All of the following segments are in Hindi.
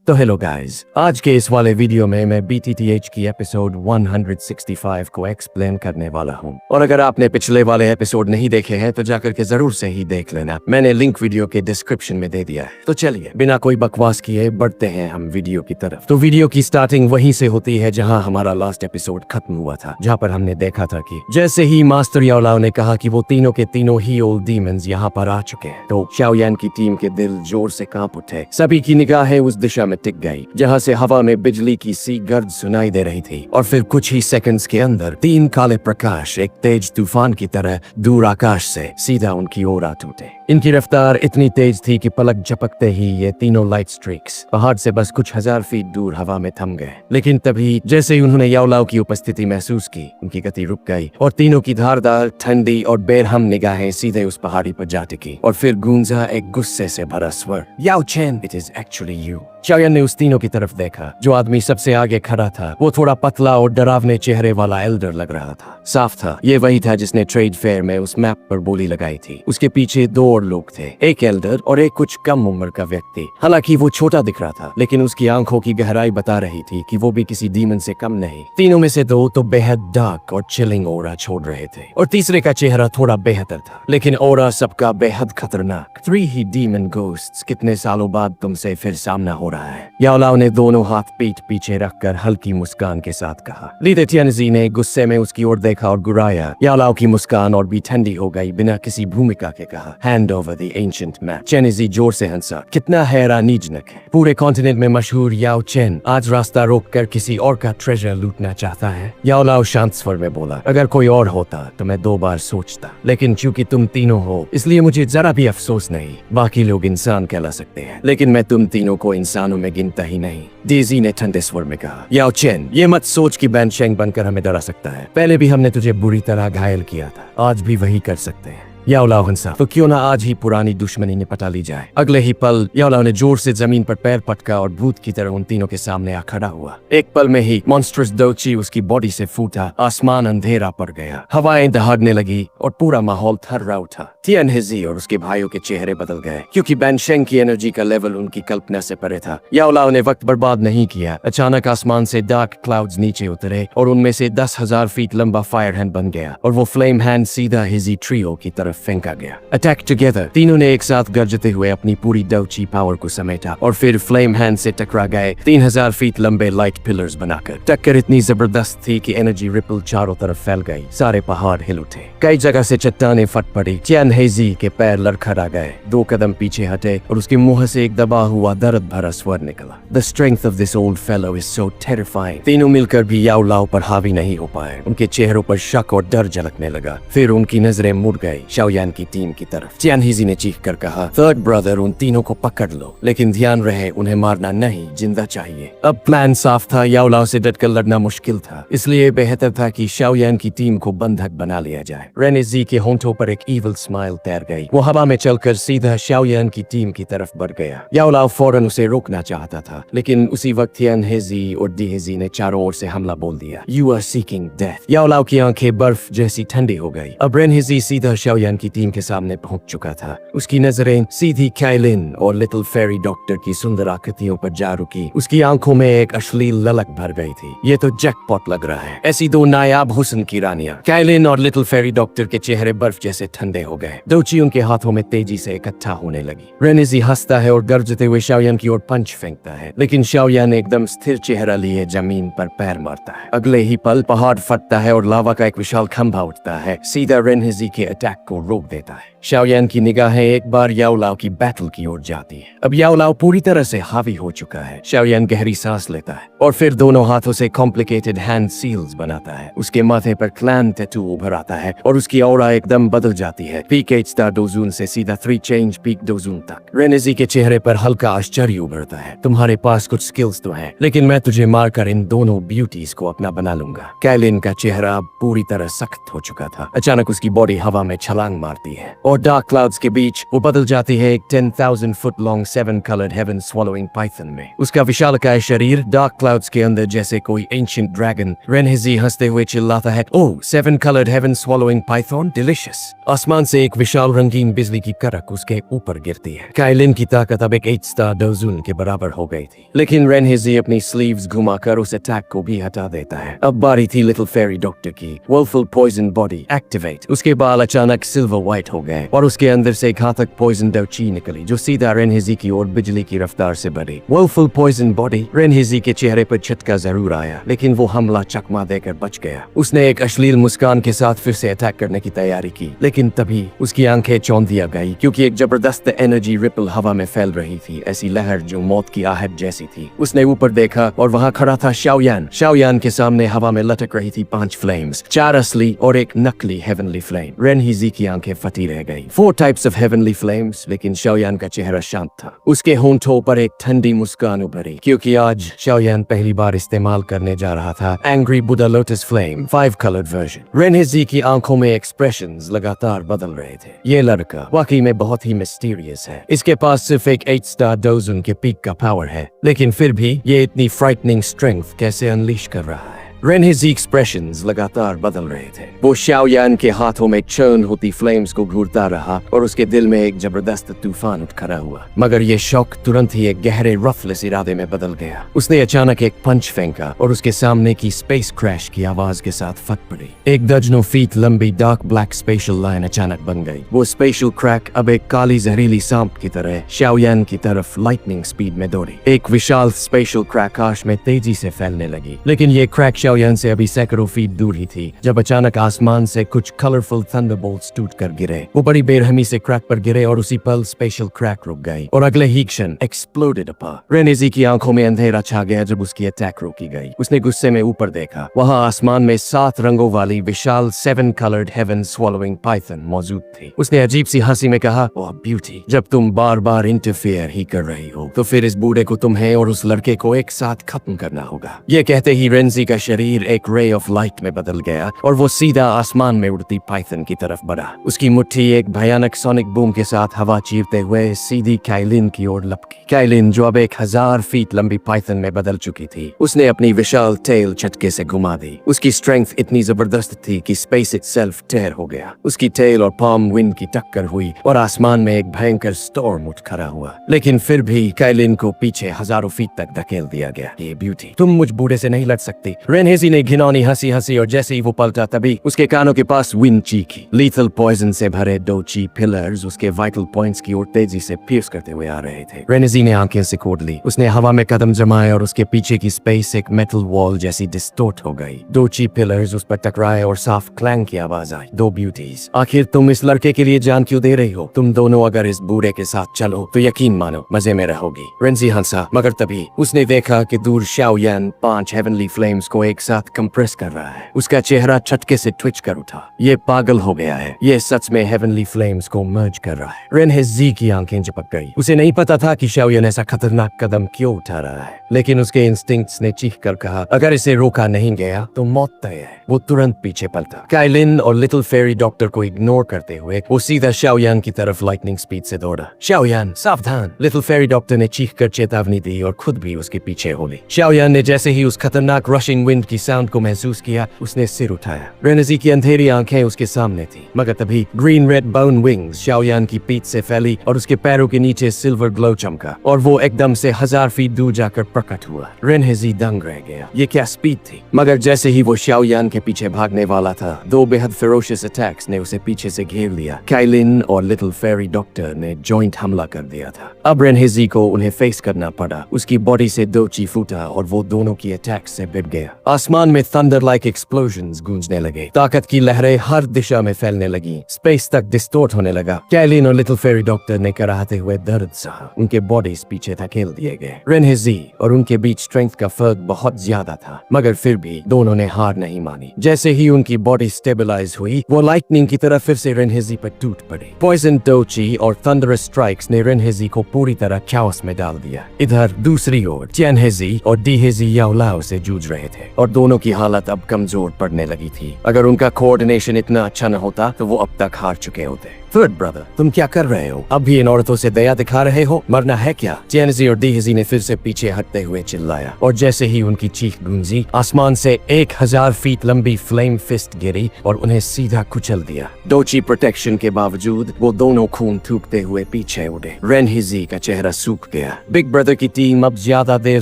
तो हेलो गाइस, आज के इस वाले वीडियो में मैं Btth की एपिसोड 165 को एक्सप्लेन करने वाला हूं। और अगर आपने पिछले वाले एपिसोड नहीं देखे हैं तो जाकर के जरूर से ही देख लेना, मैंने लिंक वीडियो के डिस्क्रिप्शन में दे दिया है। तो चलिए बिना कोई बकवास किए बढ़ते हैं हम वीडियो की तरफ। तो वीडियो की स्टार्टिंग वहीं से होती है जहाँ हमारा लास्ट एपिसोड खत्म हुआ था, जहाँ पर हमने देखा था कि जैसे ही मास्टर याओलाओ ने कहा कि वो तीनों के तीनों ही ओल्ड डीमंस यहाँ पर आ चुके हैं, तो शाओयान की टीम के दिल जोर से कांप उठे। सभी की निगाहें उस दिशा में टिक गई जहां से हवा में बिजली की सी गर्ज सुनाई दे रही थी। और फिर कुछ ही सेकंड्स के अंदर तीन काले प्रकाश एक तेज तूफान की तरह दूर आकाश से सीधा उनकी ओर आ टूटे। इनकी रफ्तार इतनी तेज थी कि पलक झपकते ही ये तीनों लाइट स्ट्रीक्स पहाड़ से बस कुछ हजार फीट दूर हवा में थम गए। लेकिन तभी जैसे ही उन्होंने याओलाओ की उपस्थिति महसूस की, उनकी गति रुक गई और तीनों की धारदार, ठंडी और बेरहम निगाहें सीधे उस पहाड़ी पर जा टिकी। और फिर गूंजा एक गुस्से से भरा स्वर, Yao Chen, it is actually you. Shaoyan ने उस तीनों की तरफ देखा। जो आदमी सबसे आगे खड़ा था वो थोड़ा पतला और डरावने चेहरे वाला एल्डर लग रहा था। साफ था ये वही था जिसने ट्रेड फेयर में उस मैप पर बोली लगाई थी। उसके पीछे दो और लोग थे, एक एल्डर और एक कुछ कम उम्र का व्यक्ति। हालांकि वो छोटा दिख रहा था, लेकिन उसकी आंखों की गहराई बता रही थी कि वो भी किसी डीमन से कम नहीं। तीनों में से दो तो बेहद डार्क और चिलिंग ओरा छोड़ रहे थे, और तीसरे का चेहरा थोड़ा बेहतर था, लेकिन ओरा सबका बेहद खतरनाक। 3 ही डीमन गोस्ट्स, कितने सालों बाद तुमसे फिर सामना हो रहा है। याओलाओ ने दोनों हाथ पीठ पीछे रखकर हल्की मुस्कान के साथ कहा। लीडर टियानजी ने गुस्से में उसकी ओर देखा और गुराया। याओलाओ की मुस्कान और भी ठंडी हो गई, बिना किसी भूमिका के कहा, hand over the ancient map. Tianji जोर से हंसा। कितना हैरानीजनक है, पूरे कॉन्टिनेंट में मशहूर याओ चेन आज रास्ता रोककर किसी और का ट्रेजर लूटना चाहता है। याओलाओ शांत स्वर में बोला, अगर कोई और होता तो मैं 2 बार सोचता, लेकिन चूंकि तुम तीनों हो इसलिए मुझे जरा भी अफसोस नहीं। बाकी लोग इंसान कहला सकते हैं, लेकिन मैं तुम तीनों को इंसानों में गिनता ही नहीं। डेजी ने ठंडे स्वर में कहा, याओ चेन, ये मत सोच कि बैनशेंग बनकर हमें डरा सकता है। पहले भी हमने तुझे बुरी तरह घायल किया था, आज भी वही कर सकते हैं। याओलाओ हंसा, तो क्यों ना आज ही पुरानी दुश्मनी निपटा ली जाए। अगले ही पल याओलाओ ने जोर से जमीन पर पैर पटका और भूत की तरह उन तीनों के सामने आ खड़ा हुआ। एक पल में ही मॉन्स्टरस दोची उसकी बॉडी से फूटा, आसमान अंधेरा पड़ गया, हवाएं दहाड़ने लगी और पूरा माहौल थर्रा उठा। टियानजी और उसके भाइयों के चेहरे बदल गए, क्योंकि बैनशेंग की एनर्जी का लेवल उनकी कल्पना से परे था। याओलाओ ने वक्त बर्बाद नहीं किया। अचानक आसमान से डार्क क्लाउड्स नीचे उतरे और उनमें से 10,000 फीट लंबा फायर हैंड बन गया, और वो फ्लेम हैंड सीधा हिजी ट्रियो की तरफ फेंका गया। Attack together. तीनों ने एक साथ गरजते हुए अपनी पूरी डोची पावर को समेटा और फिर फ्लेम हैंड से टकरा गए, 3000 फीट लंबे लाइट पिलर्स बनाकर। टक्कर इतनी जबरदस्त थी कि एनर्जी रिपल चारों तरफ फैल गई, सारे पहाड़ हिल उठे, कई जगह से चट्टानें फट पड़ी। टियानजी के पैर लड़खड़ा गए, 2 कदम पीछे हटे और उसके मुंह से एक दबा हुआ दर्द भरा स्वर निकला, the strength of this old fellow is so terrifying. तीनों मिलकर भी याओलाओ पर हावी नहीं हो पाए। उनके चेहरों पर शक और डर झलकने लगा। फिर उनकी नजरें मुड़ गई शाओयान की टीम की तरफ। टियानजी ने चीख कर कहा, थर्ड ब्रदर, उन तीनों को पकड़ लो, लेकिन ध्यान रहे उन्हें मारना नहीं, जिंदा चाहिए। अब प्लान साफ था। याओलाओ से डटकर लड़ना मुश्किल था, इसलिए बेहतर था कि शाओयान की टीम को बंधक बना लिया जाए। रेनेजी के होंठों पर एक इविल स्माइल तैर गई। वो हवा में चलकर सीधा शाओयान की टीम की तरफ बढ़ गया। याओलाओ फौरन उसे रोकना चाहता था, लेकिन उसी वक्त टियानजी और डीहेजी ने चारों ओर से हमला बोल दिया। You are seeking death. Yaolao की आंखें बर्फ जैसी ठंडी हो गई। अब रेनेजी सीधा शाओयान की टीम के सामने पहुंच चुका था। उसकी नजरें सीधी काइलिन और लिटिल फेरी डॉक्टर की सुंदर आकृतियों पर जा रुकी। उसकी आंखों में एक अश्लील ललक भर गई थी। ये तो जैकपॉट लग रहा है, ऐसी 2 नायाब हुस्न की रानियां। काइलिन और लिटिल फेरी डॉक्टर के चेहरे बर्फ जैसे ठंडे हो गए। दोची उनके हाथों में तेजी से इकट्ठा होने लगी। रेनेजी हंसता है और गरजते हुए शाओयान की ओर पंच फेंकता है, लेकिन शाओयान एकदम स्थिर चेहरा लिए जमीन पर पैर मारता है। अगले ही पल पहाड़ फटता है और लावा का एक विशाल खंभा उठता है, सीधा रेनेजी के अटैक को रोक देता है। शाओयान की निगाहें एक बार याओलाओ की बैटल की ओर जाती है। अब याओलाओ पूरी तरह से हावी हो चुका है। शाओयान गहरी सांस लेता है और फिर दोनों हाथों से कॉम्प्लिकेटेड हैंड सील्स बनाता है। उसके माथे पर क्लैन टैटू उभर आता है और उसकी ऑरा एकदम बदल जाती है, पीक 8 स्टार डोजून से सीधा 3 चेंज पीक डोजून तक। रेनेजी के चेहरे पर हल्का आश्चर्य उभरता है। तुम्हारे पास कुछ स्किल्स तो हैं, लेकिन मैं तुझे मारकर इन दोनों ब्यूटीज को अपना बना लूंगा। काइलिन का चेहरा अब पूरी तरह सख्त हो चुका था। अचानक उसकी बॉडी हवा में छलांग मारती है और डार्क क्लाउड्स के बीच वो बदल जाती है एक 10,000 foot long 7 coloured heaven swallowing python में। उसका विशालकाय शरीर डार्क क्लाउड्स के अंदर जैसे कोई एंशिएंट ड्रैगन। रेनहेजी हंसते हुए चिल्लाता है, oh 7 coloured heaven swallowing python, delicious. आसमान से एक विशाल रंगीन बिजली की करक उसके ऊपर गिरती है। काइलिन की ताकत अब एक 8 स्टार डोजून के बराबर हो गई थी, लेकिन रेनहेजी अपनी स्लीव्स घुमाकर उस अटैक को भी हटा देता है। अब बारी थी लिटिल फेरी डॉक्टर की। वुल्फुल पॉइजन बॉडी एक्टिवेट। उसके बाल अचानक सिल्वर व्हाइट हो गए और उसके अंदर से घातक पॉइजन डोची निकली जो सीधा रेनहेजी की ओर बिजली की रफ्तार से बढ़ी। वुल्फुल पॉइजन बॉडी। रेनहेजी के चेहरे पर झटका जरूर आया, लेकिन वो हमला चकमा देकर बच गया। उसने एक अश्लील मुस्कान के साथ फिर से अटैक करने की तैयारी की, लेकिन तभी उसकी आंखें चौंधिया गई क्योंकि एक जबरदस्त एनर्जी रिपल हवा में फैल रही थी, ऐसी लहर जो मौत की आहट जैसी थी। उसने ऊपर देखा और वहां खड़ा था शाओयान। शाओयान के सामने हवा में लटक रही थी 5 फ्लेम्स, 4 असली और एक नकली हेवनली फ्लेम। रेनहेजी की आंखें फटी रह गई। 4 टाइप्स ऑफ हेवनली फ्लेम्स, लेकिन शाओयान का चेहरा शांत था। उसके होंठों पर एक ठंडी मुस्कान उभरी क्योंकि आज शाओयान पहली बार इस्तेमाल करने जा रहा था angry Buddha lotus flame 5 coloured version. Renheji की आंखों में एक्सप्रेशंस लगातार बदल रहे थे। ये लड़का वाकई में बहुत ही मिस्टीरियस है। इसके पास सिर्फ एक 8 स्टार डोजन के पीक का पावर है, लेकिन फिर भी ये इतनी फ्राइटनिंग स्ट्रेंथ कैसे अनलीश कर रहा है। रेनहेजी एक्सप्रेशंस लगातार बदल रहे थे। वो शाओयान के हाथों में चर्न होती फ्लेम्स को घूरता रहा और उसके दिल में एक जबरदस्त तूफान उठ खड़ा हुआ। मगर ये शौक तुरंत ही एक गहरे रफलेस इरादे में बदल गया। उसने अचानक एक पंच फेंका और उसके सामने की स्पेस क्रैश की आवाज के साथ फट पड़ी। एक दर्जनों फीट लंबी डार्क ब्लैक स्पेशल लाइन अचानक बन गई। वो स्पेशल क्रैक अब एक काली जहरीली सांप की तरह शाओयान की तरफ लाइटनिंग स्पीड में दौड़ी। एक विशाल स्पेशल क्रैक आकाश में तेजी से फैलने लगी, लेकिन ये क्रैक शाओयान से अभी सैकड़ों फीट दूर ही थी जब अचानक आसमान से कुछ कलरफुल थंडरबोल्ट्स टूटकर गिरे। वो बड़ी बेरहमी से क्रैक पर गिरे और उसी पल स्पेशल क्रैक रुक गई और अगले ही क्षण एक्सप्लोडेड अपार्ट। रेनहेजी की आंखों में अंधेरा छा गया जब उसकी अटैक रोकी गई। उसने गुस्से में ऊपर देखा। वहां आसमान में 7 रंगों वाली विशाल 7 कलर्ड हेवन स्वॉलोइंग पाइथन मौजूद थी। उसने अजीब सी हंसी में कहा, ओह ब्यूटी, जब तुम बार बार इंटरफेयर ही कर रही हो तो फिर इस बूढ़े को तुम्हें और उस लड़के को एक साथ खत्म करना होगा। ये कहते ही रेनजी का शरीर एक रे ऑफ लाइट में बदल गया और वो सीधा आसमान में उड़ती पाइथन की तरफ बढ़ा। उसकी मुट्ठी एक भयानक सोनिक बूम के साथ हवा चीरते हुए सीधी काइलिन की ओर लपकी। काइलिन जो अब 1000 फीट लंबी पाइथन में बदल चुकी थी, उसने अपनी विशाल टेल झटके से घुमा दी। उसकी स्ट्रेंथ इतनी जबरदस्त थी कि स्पेस इटसेल्फ टेयर हो गया। उसकी टेल और पाम विंड की टक्कर हुई और आसमान में एक भयंकर स्टॉर्म उठ खड़ा हुआ, लेकिन फिर भी काइलिन को पीछे हजारों फीट तक धकेल दिया गया। ये ब्यूटी, तुम मुझ बूढ़े से नहीं लड़ सकती। रेनहेजी ने घिनौनी हंसी हंसी और जैसे ही वो पलटा तभी उसके कानों के पास विंड चीखी। लीथल पॉइजन से भरे 2 ची पिलर्स उसके वाइटल पॉइंट्स की ओर तेजी से pierce करते हुए आ रहे थे। रेनहेजी ने आंखें सिकोड़ ली। उसने हवा में कदम जमाए और उसके पीछे की स्पेस एक मेटल वॉल जैसी डिस्टोर्ट हो गई। 2 ची पिलर्स उस पर टकराए और साफ क्लैंग की आवाज आई। 2 ब्यूटीज, आखिर तुम इस लड़के के लिए जान क्यों दे रही हो? तुम दोनों अगर इस बूढ़े के साथ चलो तो यकीन मानो मजे में रहोगी। रेनजी हंसा, मगर तभी उसने देखा कि दूर शाओयान 5 हेवनली फ्लेम्स को एक साथ कंप्रेस कर रहा है। उसका चेहरा झटके से ट्विच कर उठा। ये पागल हो गया है। ये सच में हेवनली फ्लेम्स को मर्ज कर रहा है। रेनहेजी की आंखें झपक गई। उसे नहीं पता था कि शाओयान ऐसा खतरनाक कदम क्यों उठा रहा है, लेकिन उसके इंस्टिंक्ट्स ने चीख कर कहा, अगर इसे रोका नहीं गया तो मौत तय है। वो तुरंत पीछे पलटा। काइलिन और लिटिल फेरी डॉक्टर को इग्नोर करते हुए वो सीधा शाओयान की तरफ लाइटनिंग स्पीड से दौड़ा। शाओयान सावधान, लिटिल फेरी डॉक्टर ने चीख कर चेतावनी दी और खुद भी उसके पीछे हो ली। शाओयान ने जैसे ही उस खतरनाक रशिंग विंड की साउंड को महसूस किया, उसने सिर उठाया। रेनहेजी की अंधेरी आंखें उसके सामने थी, मगर तभी ग्रीन रेड बोन विंग्स शाओयान की पीठ से फैली और उसके पैरों के नीचे सिल्वर ग्लो चमका और वो एकदम से 1000 फीट दूर जाकर प्रकट हुआ। रेनहेजी दंग रह गया। ये क्या स्पीड थी! मगर जैसे ही वो शाओयान के पीछे भागने वाला था, 2 बेहद फेरोशियस अटैक्स ने उसे पीछे से घेर लिया। काइलिन और लिटिल फेरी डॉक्टर ने जॉइंट हमला कर दिया था। अब रेनहेजी को उन्हें फेस करना पड़ा। उसकी बॉडी से 2 ची फूटा और वो दोनों की अटैक से भिड़ गया। आसमान में थंडर लाइक एक्सप्लोजन्स गूंजने लगे। ताकत की लहरें हर दिशा में फैलने लगी। स्पेस तक डिस्टोर्ट होने लगा। काइलिन और लिटिल फेरी डॉक्टर ने कराहते हुए दर्द सहा। उनके बॉडीज पीछे धकेल दिए गए। रेनहेजी और उनके बीच स्ट्रेंथ का फर्क बहुत ज्यादा था, मगर फिर भी दोनों ने हार नहीं मानी। जैसे ही उनकी बॉडी स्टेबलाइज हुई, वो लाइटनिंग की तरह फिर से रेनहेजी पर टूट पड़ी। पॉइजन डोची और थंडरस स्ट्राइक्स ने रेनहेजी को पूरी तरह चाओस में डाल दिया। इधर दूसरी ओर टियानहेजी और डीहेजी याओलाओ से जूझ रहे थे और दोनों की हालत अब कमजोर पड़ने लगी थी। अगर उनका कोऑर्डिनेशन इतना अच्छा न होता तो वो अब तक हार चुके होते। थर्ड ब्रदर, तुम क्या कर रहे हो? अब भी इन औरतों से दया दिखा रहे हो? मरना है क्या? चैनजी और डीहजी ने फिर से पीछे हटते हुए चिल्लाया और जैसे ही उनकी चीख गूंजी, आसमान से 1000 फीट लंबी फ्लेम फिस्ट गिरी और उन्हें सीधा कुचल दिया। डोची प्रोटेक्शन के बावजूद वो दोनों खून थूकते हुए पीछे उड़े। रेनहिजी का चेहरा सूख गया। बिग ब्रदर की टीम अब ज्यादा देर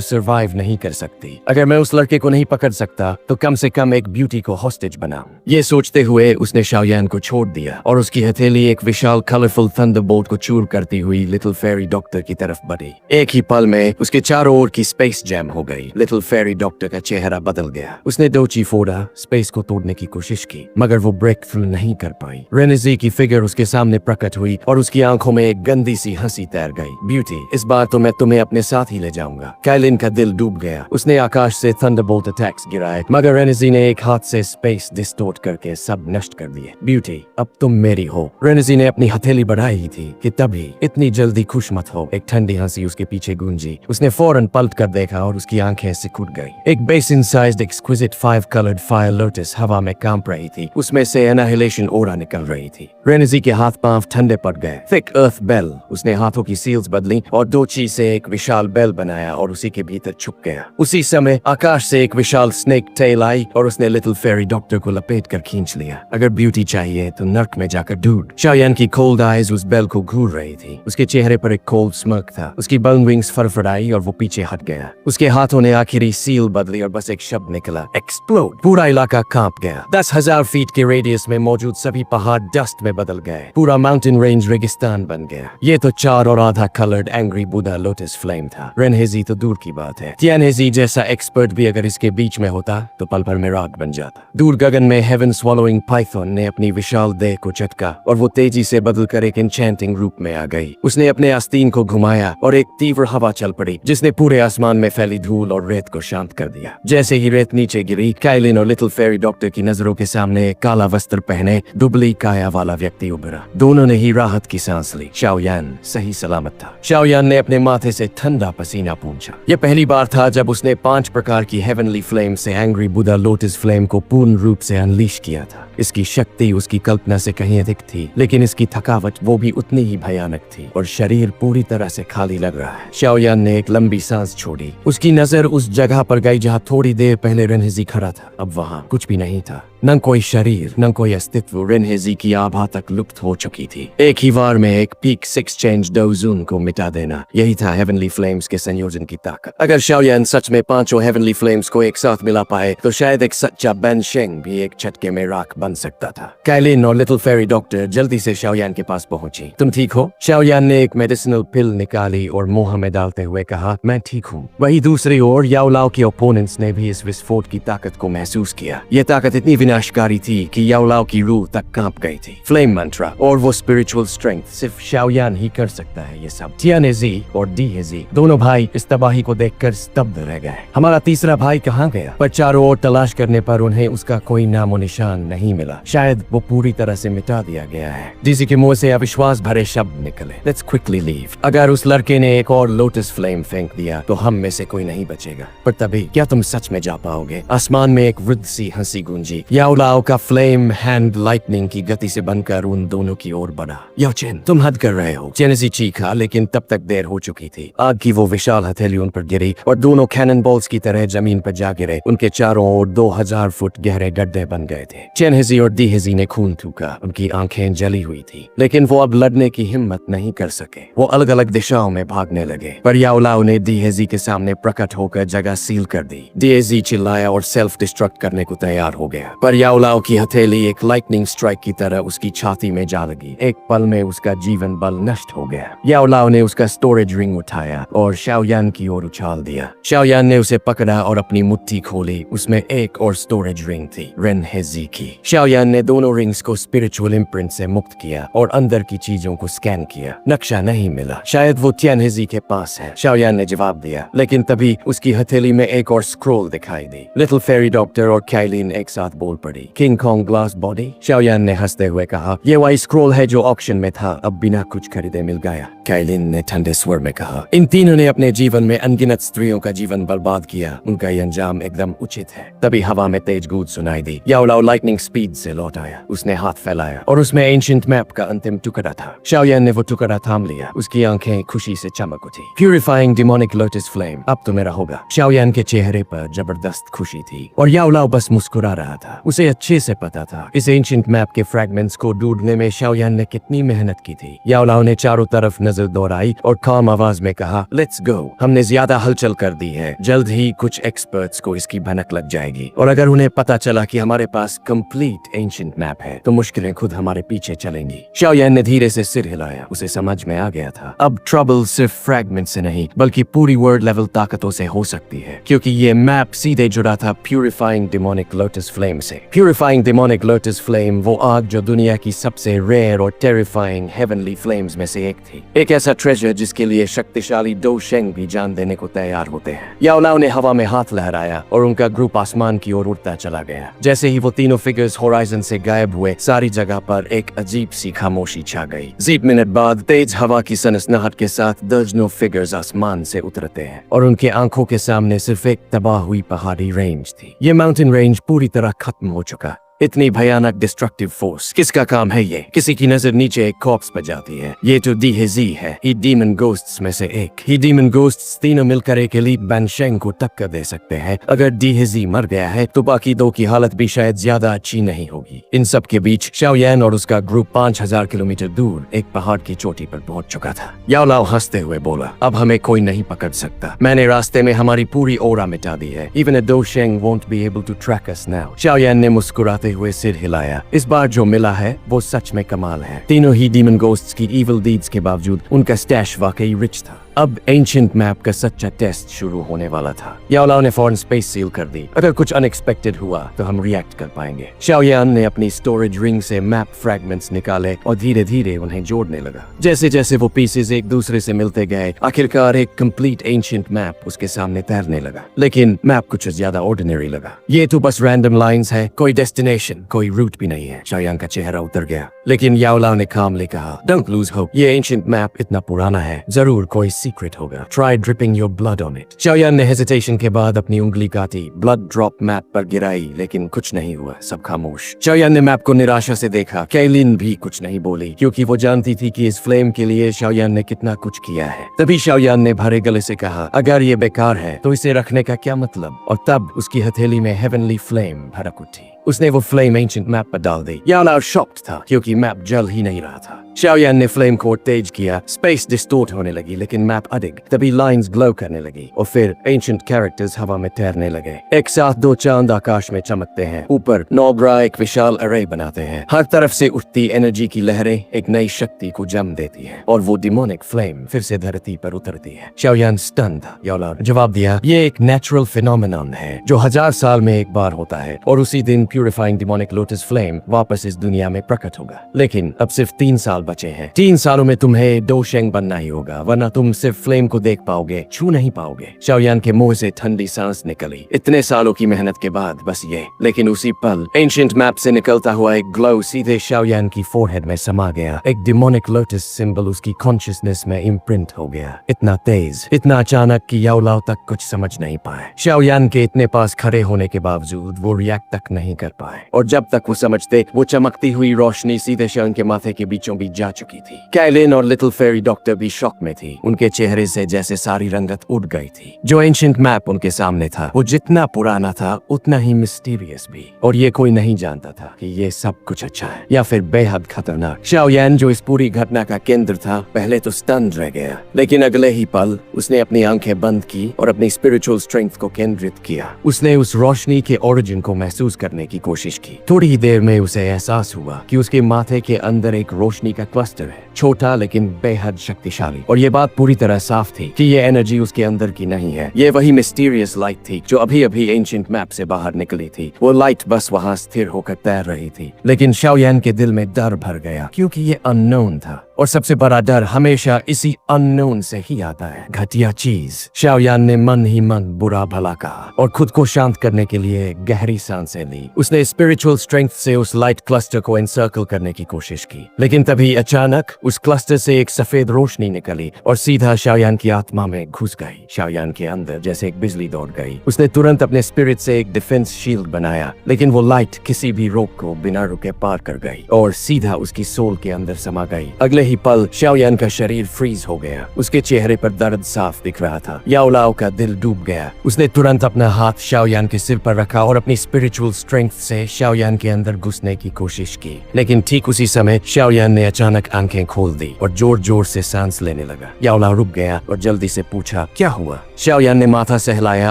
सरवाइव नहीं कर सकती। अगर मैं उस लड़के को नहीं पकड़ सकता तो कम से कम एक ब्यूटी को हॉस्टेज बनाऊं। ये सोचते हुए उसने शाओयान को छोड़ दिया और उसकी हथेली एक विशाल कलरफुल थंडरबोल्ट को चूर करती हुई लिटिल फेरी डॉक्टर की तरफ बढ़ी। एक ही पल में उसके चारों ओर की स्पेस जैम हो गई। लिटिल फेरी डॉक्टर का चेहरा बदल गया। उसने डोची फोड़ा, स्पेस को तोड़ने की कोशिश की, मगर वो ब्रेक थ्रू नहीं कर पाई। रेनेजी की फिगर उसके सामने प्रकट हुई और उसकी आंखों में एक गंदी सी हंसी तैर गई। ब्यूटी, इस बार तो मैं तुम्हें अपने साथ ही ले जाऊंगा। काइलिन का दिल डूब गया। उसने आकाश से थंडरबोल्ट अटैक्स गिराए, मगर रेनेजी ने एक हाथ से स्पेस डिस्टोर्ट करके सब नष्ट कर दिए। ब्यूटी, अब तुम मेरी हो। रेनेजी ने अपनी हथेली बढ़ाई ही थी कि तभी, इतनी जल्दी खुश मत हो। एक ठंडी हंसी उसके पीछे गूंजी। उसने फौरन पलट कर देखा और उसकी आंखें सिकुड़ गई। एक basin sized exquisite 5 coloured fire lotus हवा में कांप रही थी। उसमें से एनाहिलेशन ओरा निकल रही थी। रेनेजी के हाथ पांव ठंडे पड़ गए। थिक अर्थ बेल। उसने हाथों की सील्स बदली और डोची से एक विशाल बेल बनाया और उसी के भीतर छुप गया। उसी समय आकाश से एक विशाल स्नेक टेल आई और उसने लिटिल फेरी डॉक्टर को लपेट कर खींच लिया। अगर ब्यूटी चाहिए तो नर्क में जाकर ढूंढ। शाओयान की कोल्ड आईज उस बेल को घूर रही थी। उसके चेहरे पर एक कोल्ड स्मर्क था। उसकी बर्न विंग्स फड़फड़ाई और वो पीछे हट गया। उसके हाथों ने आखिरी सील बदली और बस एक शब्द निकला, एक्सप्लोड। पूरा इलाका कांप गया। 10,000 फीट के रेडियस में मौजूद सभी पहाड़ डस्ट में बदल गए। पूरा माउंटेन रेंज रेगिस्तान बन गया। ये तो 4 और आधा कलर्ड एंग्री बुदा लोटस फ्लेम था। रेनहिजी तो दूर की बात है। तियानहिजी जैसा एक्सपर्ट भी अगर इसके बीच में होता तो पल भर में राख बन जाता। दूर गगन में हेवन स्वॉलोइंग पाइथन ने अपनी विशाल देह को झटका और वो तेजी से बदलकर एक एन्चेंटिंग रूप में आ गई। उसने अपने आस्तीन को घुमाया और एक तीव्र हवा चल पड़ी जिसने पूरे आसमान में फैली धूल और रेत को शांत कर दिया। जैसे ही रेत नीचे गिरी, काइलिन और लिटिल फेरी डॉक्टर की नजरों के सामने एक काला वस्त्र पहने दुबली काया वाला व्यक्ति उभरा। दोनों ने ही राहत की सांस ली। शाओयान सही सलामत था। शाओयान ने अपने माथे से ठंडा पसीना पूंछा। यह पहली बार था जब उसने 5 प्रकार की हेवनली फ्लेम से एंग्री बुदा लोटस फ्लेम को पूर्ण रूप से अनलीश किया था। इसकी शक्ति उसकी कल्पना से कहीं अधिक थी, लेकिन इसकी थकावट वो भी उतनी ही भयानक थी और शरीर पूरी तरह से खाली लग रहा है। शाओयान ने एक लंबी सांस छोड़ी। उसकी नजर उस जगह पर गई जहाँ थोड़ी देर पहले रेनहिजी खड़ा था। अब वहाँ कुछ भी नहीं था। न कोई शरीर, न कोई अस्तित्व। रेनहिजी की आभा तक लुप्त हो चुकी थी। एक ही वार में एक पीक 6 चेंज डोजून को मिटा देना, यही था हेवनली फ्लेम्स के संयोजन की ताकत। अगर शाओयान सच में 5 हेवनली फ्लेम्स को एक साथ मिला पाए तो शायद एक सच्चा बेन शेंग भी एक झटके में राख बन सकता था। काइलिन और लिटिल फेरी डॉक्टर जल्दी से शाओयान के पास पहुंची। तुम ठीक हो? शाओयान ने एक मेडिसिनल पिल निकाली और मुंह में डालते हुए कहा, मैं ठीक हूँ। वही दूसरी ओर याओलाओ के ओपोनेंट्स ने भी इस विस्फोट की ताकत को महसूस किया। यह ताकत इतनी विनाशकारी थी कि याओलाओ की रूह तक कांप गई थी। फ्लेम मंत्रा और वो स्पिरिचुअल स्ट्रेंथ सिर्फ शाओयान ही कर सकता है। ये सब तियानहिजी और डीहिजी दोनों भाई इस तबाही को देखकर स्तब्ध रह गए। हमारा तीसरा भाई कहाँ गया? पर चारों ओर तलाश करने पर उन्हें उसका कोई नामो निशान नहीं मिला। शायद वो पूरी तरह से मिटा दिया गया है। डीजी के मुंह से अविश्वास भरे शब्द निकले, लेट्स क्विकली लीव। अगर उस लड़के ने एक और लोटस फ्लेम फेंक दिया तो हम में से कोई नहीं बचेगा। पर तभी क्या तुम सच में जा पाओगे? आसमान में एक वृद्ध सी हंसी गूंजी। याओलाओ का फ्लेम हैंड लाइटनिंग की गति से बनकर उन दोनों की ओर बढ़ा। यो चेन, तुम हद कर रहे हो। चेनजी चीखा, लेकिन तब तक देर हो चुकी थी। आग की वो विशाल हथेली उन पर गिरी और दोनों कैनन बॉल्स की तरह जमीन पर जा गिरे। उनके चारों ओर 2000 फुट गहरे गड्ढे बन गए थे। चेनहिजी और डीहिजी ने खून थूका। उनकी आंखें जली हुई थी, लेकिन वो अब लड़ने की हिम्मत नहीं कर सके। वो अलग अलग दिशाओं में भागने लगे। पर याओलाओ ने डीहिजी के सामने प्रकट होकर जगह सील कर दी। डीहिजी चिल्लाया और सेल्फ डिस्ट्रक्ट करने को तैयार हो गया। पर याओलाओ की हथेली एक लाइटनिंग स्ट्राइक की तरह उसकी छाती में जा लगी। एक पल में उसका जीवन बल नष्ट हो गया। याओलाओ ने उसका स्टोरेज रिंग उठाया और शाओयान की ओर उछाल दिया। शाओयान ने उसे पकड़ा और अपनी मुट्ठी खोली। उसमें एक और स्टोरेज रिंग थी, रेनहिजी की। शाओयान ने दोनों रिंग्स को स्पिरिचुअल इम्प्रिंट से मुक्त किया और अंदर की चीजों को स्कैन किया। नक्शा नहीं मिला। शायद वो तियानहिजी के पास है, शाओयान ने जवाब दिया। लेकिन तभी उसकी हथेली में एक और स्क्रोल दिखाई दी। लिटिल फेरी डॉक्टर और काइलिन एक साथ बोल बोल पड़ी, किंग कॉन्ग ग्लास बॉडी। शाओयान ने हंसते हुए कहा, ये वही स्क्रॉल है जो ऑक्शन में था, अब बिना कुछ खरीदे मिल गया। कैलिन ने ठंडे स्वर में कहा, इन तीनों ने अपने जीवन में अनगिनत स्त्रियों का जीवन बर्बाद किया, उनका ये अंजाम एकदम उचित है। तभी हवा में तेज गूंज सुनाई दी। याओलाओ लाइटनिंग स्पीड से लौट आया। उसने हाथ फैलाया और उसमें एंशिएंट मैप का अंतिम टुकड़ा था। शाओयान ने वो टुकड़ा थाम लिया। उसकी आंखें खुशी से चमक उठी। प्यूरिफाइंग डिमोनिक लोटस फ्लेम, अब तो मेरा होगा। शाओयान के चेहरे पर जबरदस्त खुशी थी और याओलाओ बस मुस्कुरा रहा था। उसे अच्छे से पता था इस एंशिएंट मैप के फ्रैगमेंट्स को ढूंढने में शाओयान ने कितनी मेहनत की थी। याओलाओ ने चारों तरफ नजर दौड़ाई और काम आवाज में कहा, लेट्स गो। हमने ज्यादा हलचल कर दी है, जल्द ही कुछ एक्सपर्ट्स को इसकी भनक लग जाएगी और अगर उन्हें पता चला कि हमारे पास कंप्लीट एंशिएंट मैप है तो मुश्किलें खुद हमारे पीछे चलेंगी। शाओयान ने धीरे से सिर हिलाया। उसे समझ में आ गया था अब ट्रबल सिर्फ फ्रैगमेंट से नहीं बल्कि पूरी वर्ल्ड लेवल ताकतों से हो सकती है, क्योंकि ये मैप सीधे जुड़ा था प्यूरिफाइंग डिमोनिक लोटस फ्लेम से। प्यूरिफाइंग डिमोनिक लोटस फ्लेम, वो आग जो दुनिया की सबसे रेयर और टेरिफाइंग हेवनली फ्लेम्स में से एक थी। एक ऐसा ट्रेजर जिसके लिए शक्तिशाली दो शेंग भी जान देने को तैयार होते हैं। याओलाओ ने हवा में हाथ लहराया और उनका ग्रुप आसमान की ओर उड़ता चला गया। जैसे ही वो तीनों फिगर्स होराइजन से गायब हुए, सारी जगह पर एक अजीब सी खामोशी छा गई। 10 मिनट बाद तेज हवा की सनसनाहट के साथ दर्जनों फिगर्स आसमान से उतरते हैं और उनके आंखों के सामने सिर्फ एक तबाह हुई पहाड़ी रेंज थी। ये माउंटेन रेंज पूरी तरह खत्म हो चुका। इतनी भयानक डिस्ट्रक्टिव फोर्स किसका काम है ये? किसी की नजर नीचे एक कॉर्प्स पर जाती है। ये तो Btth है, ही डीमन गोस्ट्स में से एक। ही डीमन गोस्ट्स तीनों मिलकर एक एलीट बैनशेंग को टक्कर दे सकते हैं। अगर Btth मर गया है तो बाकी दो की हालत भी शायद ज्यादा अच्छी नहीं होगी। इन सब के बीच शाओयान और उसका ग्रुप 5000 किलोमीटर दूर एक पहाड़ की चोटी पर पहुंच चुका था। याओलाओ हंसते हुए बोला, अब हमें कोई नहीं पकड़ सकता। मैंने रास्ते में हमारी पूरी ओरा मिटा दी है। Even a Dosheng won't be able to track us now। शाओयान ने मुस्कुराते हुए सिर हिलाया। इस बार जो मिला है वो सच में कमाल है। तीनों ही डीमन गोस्ट्स की इविल डीड्स के बावजूद उनका स्टैश वाकई रिच था। अब एंशिएंट मैप का सच्चा टेस्ट शुरू होने वाला था। याओलाओ ने फौरन स्पेस सील कर दी। अगर कुछ अनएक्सपेक्टेड हुआ तो हम रिएक्ट कर पाएंगे। शाओयान ने अपनी स्टोरेज रिंग से मैप फ्रैगमेंट्स निकाले और धीरे धीरे उन्हें जोड़ने लगा। जैसे जैसे वो पीसेस एक दूसरे से मिलते गए, आखिरकार एक कंप्लीट एंशिएंट मैप उसके सामने तैरने लगा। लेकिन मैप कुछ ज्यादा ऑर्डिनरी लगा। ये तो बस रैंडम लाइंस है, कोई डेस्टिनेशन, कोई रूट भी नहीं है। शाओयान का चेहरा उतर गया, लेकिन याओलाओ ने कामली कहा, डोंट लूज होप। ये एंशिएंट मैप इतना पुराना है, जरूर कोई सीक्रेट होगा। Try dripping your blood on it. Shaoyan ने हेजिटेशन के बाद अपनी उंगली काटी, ब्लड ड्रॉप मैप पर गिराई, लेकिन कुछ नहीं हुआ। सब खामोश। शाओयान ने मैप को निराशा से देखा। कैलिन भी कुछ नहीं बोली, क्योंकि वो जानती थी कि इस फ्लेम के लिए शाओयान ने कितना कुछ किया है। तभी शाओयान ने भरे गले से कहा, अगर ये बेकार है तो इसे रखने का क्या मतलब? और तब उसकी हथेली में हेवनली फ्लेम भड़क उठी। उसने वो फ्लेम एंशिएंट मैप पर डाल दी। याओलाओ शॉक्ड था, क्योंकि मैप जल ही नहीं रहा था। शाओयान ने फ्लेम को तेज किया। स्पेस डिस्टोर्ट होने लगी, लेकिन मैप अडिग। तभी लाइंस ग्लो करने लगी और फिर एंशिएंट कैरेक्टर्स हवा में तैरने लगे। एक साथ दो चांद आकाश में चमकते हैं। ऊपर 9 ग्रह एक विशाल अरे बनाते हैं। हर तरफ से उठती एनर्जी की लहरें एक नई शक्ति को जन्म देती है और वो डिमोनिक फ्लेम फिर से धरती पर उतरती है। शाओयान स्टन था। याओलाओ ने जवाब दिया, ये एक नेचुरल फिनोमेनन है जो 1000 साल में एक बार होता है और उसी दिन प्यूरिफाइंग डिमोनिक लोटस फ्लेम वापस इस दुनिया में प्रकट होगा। लेकिन अब सिर्फ 3 साल बचे हैं। 3 सालों में तुम्हें डोशेंग बनना ही होगा, वरना तुम सिर्फ फ्लेम को देख पाओगे, छू नहीं पाओगे। शाओयान के मुंह से ठंडी सांस निकली। इतने सालों की मेहनत के बाद बस ये। लेकिन उसी पल एंशिएंट मैप से निकलता हुआ एक ग्लो सीधे शाओयान की फोरहेड में समा गया। एक डिमोनिक लोटस सिंबल उसकी कॉन्शियसनेस में इम्प्रिंट हो गया। इतना तेज, इतना अचानक कि याओलाओ तक कुछ समझ नहीं पाए। शाओयान के इतने पास खड़े होने के बावजूद वो रिएक्ट तक नहीं कर पाए और जब तक वो समझते, वो चमकती हुई रोशनी सीधे शाओयान के माथे के बीचों बीच जा चुकी थी। कैलिन और लिटिल फेरी डॉक्टर भी शॉक में थी। उनके चेहरे से जैसे सारी रंगत उड़ गई थी। जो एंशिएंट मैप उनके सामने था वो जितना पुराना था उतना ही मिस्टीरियस भी, और ये कोई नहीं जानता था कि ये सब कुछ अच्छा है या फिर बेहद खतरनाक। शाओयान जो इस पूरी घटना का केंद्र था, पहले तो स्टन्ड रह गया, लेकिन अगले ही पल उसने अपनी आंखें बंद की और अपनी स्पिरिचुअल स्ट्रेंथ को केंद्रित किया। उसने उस रोशनी के ओरिजिन को महसूस करने की कोशिश की। थोड़ी ही देर में उसे एहसास हुआ कि उसके माथे के अंदर एक रोशनी का क्लस्टर है, छोटा लेकिन बेहद शक्तिशाली। और ये बात पूरी तरह साफ थी कि ये एनर्जी उसके अंदर की नहीं है। ये वही मिस्टीरियस लाइट थी जो अभी अभी एंशिएंट मैप से बाहर निकली थी। वो लाइट बस वहाँ स्थिर होकर तैर रही थी, लेकिन शाओयान के दिल में डर भर गया, क्योंकि ये अननोन था। और सबसे बड़ा डर हमेशा इसी अननोन से ही आता है, घटिया चीज। शाओयान ने मन ही मन बुरा भला कहा और खुद को शांत करने के लिए गहरी सांसें ली। उसने स्पिरिचुअल स्ट्रेंथ से उस लाइट क्लस्टर को एनसर्कल करने की कोशिश की, लेकिन तभी अचानक उस क्लस्टर से एक सफेद रोशनी निकली और सीधा शाओयान की आत्मा में घुस गई। शाओयान के अंदर जैसे एक बिजली दौड़ गई। उसने तुरंत अपने स्पिरिट से एक डिफेंस शील्ड बनाया, लेकिन वो लाइट किसी भी रोक को बिना रुके पार कर गई और सीधा उसकी सोल के अंदर समा गई। अगले ही पल शाओयान का शरीर फ्रीज हो गया। उसके चेहरे पर दर्द साफ दिख रहा था। याओ लाओ का दिल डूब गया। उसने तुरंत अपना हाथ शाओयान के सिर पर रखा और अपनी स्पिरिचुअल स्ट्रेंथ से शाओयान के अंदर घुसने की कोशिश की, लेकिन ठीक उसी समय शाओयान ने अचानक आंखें खोल दी और जोर जोर से सांस लेने लगा। याओ लाओ रुक गया और जल्दी से पूछा, क्या हुआ? शाओयान ने माथा सहलाया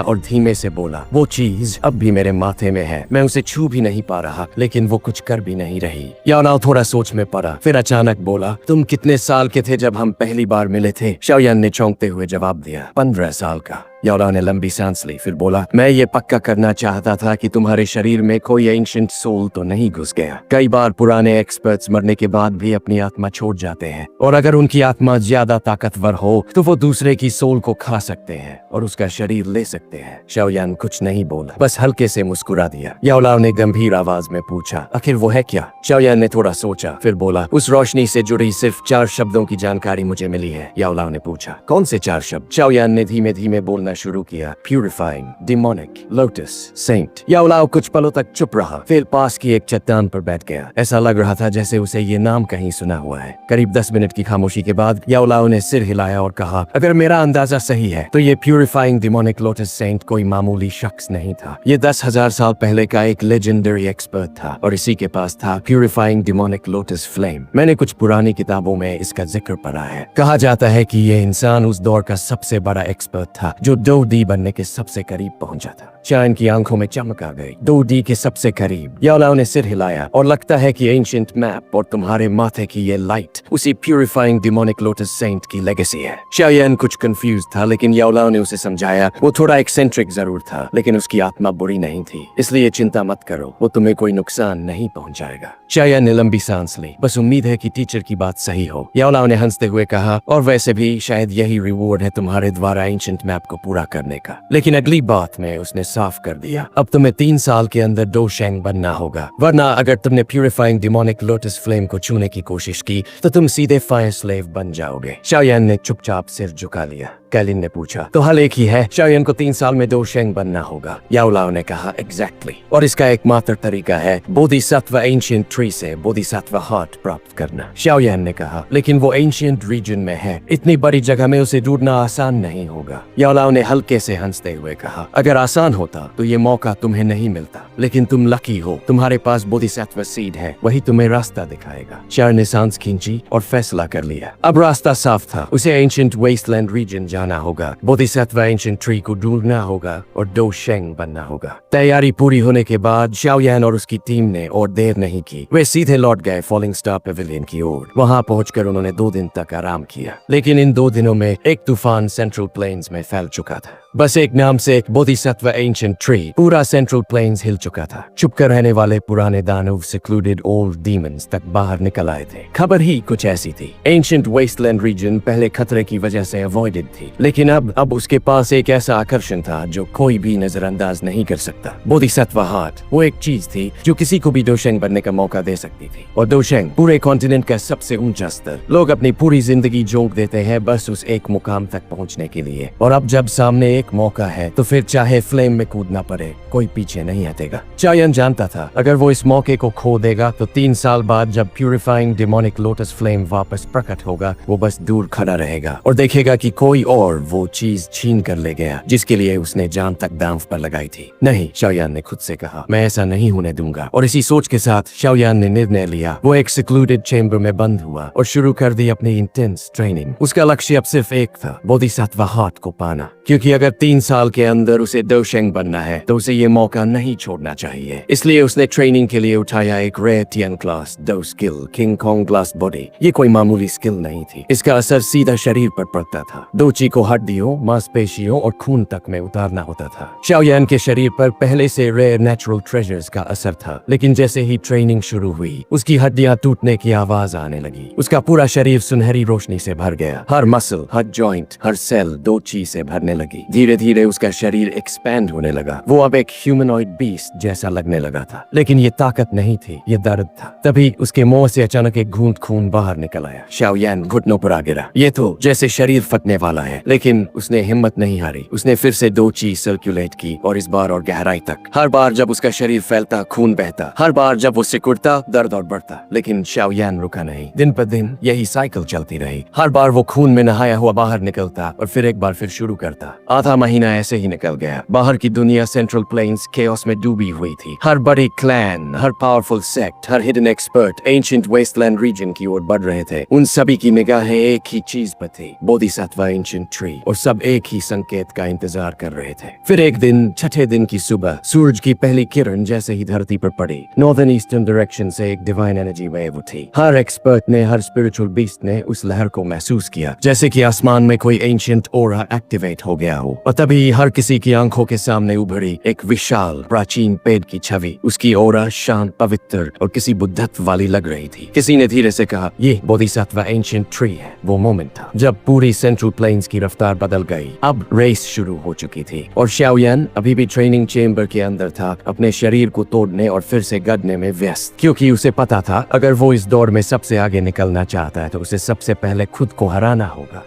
और धीमे से बोला, वो चीज अब भी मेरे माथे में है। मैं उसे छू भी नहीं पा रहा, लेकिन वो कुछ कर भी नहीं रही। याओ लाओ थोड़ा सोच में पड़ा, फिर अचानक बोला, तुम कितने साल के थे जब हम पहली बार मिले थे? शाओयान ने चौंकते हुए जवाब दिया, 15 साल का। याओ लाओ ने लंबी सांस ली, फिर बोला, मैं ये पक्का करना चाहता था कि तुम्हारे शरीर में कोई एंशिएंट सोल तो नहीं घुस गया। कई बार पुराने एक्सपर्ट्स मरने के बाद भी अपनी आत्मा छोड़ जाते हैं, और अगर उनकी आत्मा ज्यादा ताकतवर हो तो वो दूसरे की सोल को खा सकते हैं और उसका शरीर ले सकते हैं। शाओयान कुछ नहीं बोला, बस हल्के से मुस्कुरा दिया। याओ लाओ ने गंभीर आवाज में पूछा, आखिर वो है क्या? शाओयान ने थोड़ा सोचा, फिर बोला, उस रोशनी से जुड़ी सिर्फ 4 शब्दों की जानकारी मुझे मिली है। याओ लाओ ने पूछा, कौन से 4 शब्द? शाओयान ने धीमे धीमे बोलना शुरू किया, प्यूरिफाइंग, डिमोनिक, लोटस, सेंट। याओ लाओ कुछ पलों तक चुप रहा, फिर पास की एक चट्टान पर बैठ गया। ऐसा लग रहा था जैसे उसे ये नाम कहीं सुना हुआ है। करीब 10 मिनट की खामोशी के बाद याओ लाओ ने सिर हिलाया और कहा, अगर मेरा अंदाजा सही है तो ये प्यूरिफाइंग डिमोनिक लोटस सेंट कोई मामूली शख्स नहीं था। ये 10,000 साल पहले का एक लेजेंडरी एक्सपर्ट था और इसी के पास था प्यूरिफाइंग डिमोनिक लोटस फ्लेम। मैंने कुछ पुरानी किताबों में इसका जिक्र पढ़ा है। कहा जाता है कि ये इंसान उस दौर का सबसे बड़ा एक्सपर्ट था जो 2D बनने के सबसे करीब पहुंचा था। शाओयान की आंखों में चमक आ गई। 2D के सबसे करीब। याओ लाओ ने सिर हिलाया, और लगता है कि एंशिएंट मैप और तुम्हारे माथे की ये लाइट उसी प्यूरिफाइंग डिमोनिक लोटस सेंट की लेगेसी है। शाओयान कुछ कंफ्यूज था, लेकिन याओ लाओ ने उसे समझाया, वो थोड़ा एक्सेंट्रिक जरूर था, लेकिन उसकी आत्मा बुरी नहीं थी, इसलिए चिंता मत करो, वो तुम्हें कोई नुकसान नहीं पहुंचाएगा। शाओयान ने लंबी सांस ली, बस उम्मीद है कि टीचर की बात सही हो। याओ लाओ ने हंसते हुए कहा, और वैसे भी शायद यही रिवॉर्ड है तुम्हारे द्वारा एंशिएंट मैप को पूरा करने का। लेकिन अगली बात में उसने साफ कर दिया, अब तुम्हें 3 साल के अंदर दो शेंग बनना होगा, वरना अगर तुमने प्यूरिफाइंग डिमोनिक लोटस फ्लेम को छूने की कोशिश की तो तुम सीधे फायर स्लेव बन जाओगे। शाओयान ने चुपचाप सिर झुका लिया। कैलिन ने पूछा, तो हल एक ही है, शाओयान को 3 साल में 2 शेंग बनना होगा। याओ लाओ ने कहा, एग्जैक्टली, और इसका एकमात्र तरीका है बोधिसत्व एंशिएंट ट्री से बोधिसत्व हार्ट प्राप्त करना। शाओयान ने कहा, लेकिन वो एंशिएंट रीजन में है, इतनी बड़ी जगह में उसे ढूंढना आसान नहीं होगा। याओ लाओ ने हल्के से हंसते हुए कहा, अगर आसान होता तो ये मौका तुम्हें नहीं मिलता, लेकिन तुम लकी हो, तुम्हारे पास बोधिसत्व सीड है, वही तुम्हें रास्ता दिखाएगा। शाओयान ने सांस खींची और फैसला कर लिया। अब रास्ता साफ था, उसे एंशिएंट वेस्टलैंड रीजन जाना होगा, बोधिसत्व एंशिएंट ट्री को ढूंढना होगा और 2 शेंग बनना होगा। तैयारी पूरी होने के बाद शाओयान और उसकी टीम ने और देर नहीं की, वे सीधे लौट गए फॉलिंग स्टार पेविलियन की ओर। वहां पहुंचकर उन्होंने 2 दिन तक आराम किया, लेकिन इन 2 दिनों में एक तूफान सेंट्रल प्लेन्स में फैल चुका था। बस एक नाम से एक बोधिसत्व एंशिएंट ट्री पूरा सेंट्रल प्लेन्स हिल चुका था। चुपकर रहने वाले पुराने दानव, सेक्लूडेड ओल्ड डीमंस तक बाहर निकल आए थे। खबर ही कुछ ऐसी थी, एंशिएंट वेस्टलैंड रीजन पहले खतरे की वजह से अवॉइडेड थी, लेकिन अब उसके पास एक ऐसा आकर्षण था जो कोई भी नजरअंदाज नहीं कर सकता। बोधिसत्व हार्ट वो एक चीज थी जो किसी को भी 2 शेंग बनने का मौका दे सकती थी, और 2 शेंग पूरे कॉन्टिनेंट का सबसे ऊंचा स्तर। लोग अपनी पूरी जिंदगी झोंक देते हैं बस उस एक मुकाम तक पहुंचने के लिए, और अब जब सामने एक मौका है तो फिर चाहे फ्लेम में कूदना पड़े, कोई पीछे नहीं हटेगा। शाओयान जानता था अगर वो इस मौके को खो देगा तो 3 साल बाद जब प्यूरिफाइंग डिमोनिक लोटस फ्लेम वापस प्रकट होगा, वो बस दूर खड़ा रहेगा और देखेगा कि कोई और वो चीज छीन कर ले गया जिसके लिए उसने जान तक दांव पर लगाई थी। नहीं, शाओयान ने खुद से कहा, मैं ऐसा नहीं होने दूंगा। और इसी सोच के साथ शाओयान ने निर्णय लिया। वो एक सिक्लूडेड चेंबर में बंद हुआ और शुरू कर दी अपनी इंटेंस ट्रेनिंग। उसका लक्ष्य अब सिर्फ एक था, बोधिसत्व हार्ट को पाना, क्योंकि अगर 3 साल के अंदर उसे 2 शेंग कैंग बनना है तो उसे ये मौका नहीं छोड़ना चाहिए। इसलिए उसने ट्रेनिंग के लिए उठाया एक rare Tian class 2 skill King Kong glass body. ये कोई मामूली स्किल नहीं थी। इसका असर सीधा शरीर पर पड़ता था। दोची को हड्डियों, मांसपेशियों और खून तक में उतारना होता था। शाओयान के शरीर पर पहले से रेयर नेचुरल ट्रेजर्स का असर था, लेकिन जैसे ही ट्रेनिंग शुरू हुई उसकी हड्डियां टूटने की आवाज आने लगी। उसका पूरा शरीर सुनहरी रोशनी से भर गया। हर मसल, हर जॉइंट, हर सेल दोची से भरने लगी। धीरे धीरे उसका शरीर एक्सपैंड होने लगा। वो अब एक ह्यूमनॉइड बीस्ट जैसा लगने लगा था। लेकिन ये ताकत नहीं थी, ये दर्द था। तभी उसके मुंह से अचानक एक घूंट खून बाहर निकल आया। शाओयान घुटनों पर आ गिरा। ये तो जैसे शरीर फटने वाला है, लेकिन उसने हिम्मत नहीं हारी। उसने फिर से दोची सर्कुलेट की और इस बार और गहराई तक। हर बार जब उसका शरीर फैलता खून बहता, हर बार जब वो सिकुड़ता दर्द और बढ़ता। लेकिन शाओयान रुका नहीं। दिन पर दिन यही साइकिल चलती रही। हर बार वो खून में नहाया हुआ बाहर निकलता और फिर एक बार फिर शुरू करता। आधा महीना ऐसे ही निकल गया। बाहर की दुनिया सेंट्रल प्लेन्स केओस में डूबी हुई थी। हर बड़ी क्लैन, हर पावरफुल सेक्ट, हर hidden expert ancient wasteland region की ओर बढ़ रहे थे। उन सभी की निगाहें एक ही चीज पर थी, बोधिसत्व एंशिएंट ट्री, और सब एक ही संकेत का इंतजार कर रहे थे। फिर एक दिन, छठे दिन की सुबह, सूरज की पहली किरण जैसे ही धरती पर पड़ी, नॉर्दर्न ईस्टर्न डायरेक्शन से एक डिवाइन एनर्जी वेव उठी। हर एक्सपर्ट ने, हर स्पिरिचुअल बीस्ट ने उस लहर को महसूस किया, जैसे कि आसमान में कोई एंशिएंट ऑरा एक्टिवेट हो गया हो। और तभी हर किसी की आंखों के सामने उभरी एक विशाल प्राचीन पेड़ की छवि। उसकी ऑरा शांत, पवित्र और किसी बुद्धत्व वाली लग रही थी। किसी ने धीरे से कहा, ये बोधिसत्व एंशिएंट ट्री है। वो मोमेंट था जब पूरी सेंट्रल प्लेन्स की रफ्तार बदल गई। अब रेस शुरू हो चुकी थी और शाओयान अभी भी ट्रेनिंग चेम्बर के अंदर था, अपने शरीर को तोड़ने और फिर से गढ़ने में व्यस्त। क्योंकि उसे पता था अगर वो इस दौर में सबसे आगे निकलना चाहता है तो उसे सबसे पहले खुद को हराना होगा।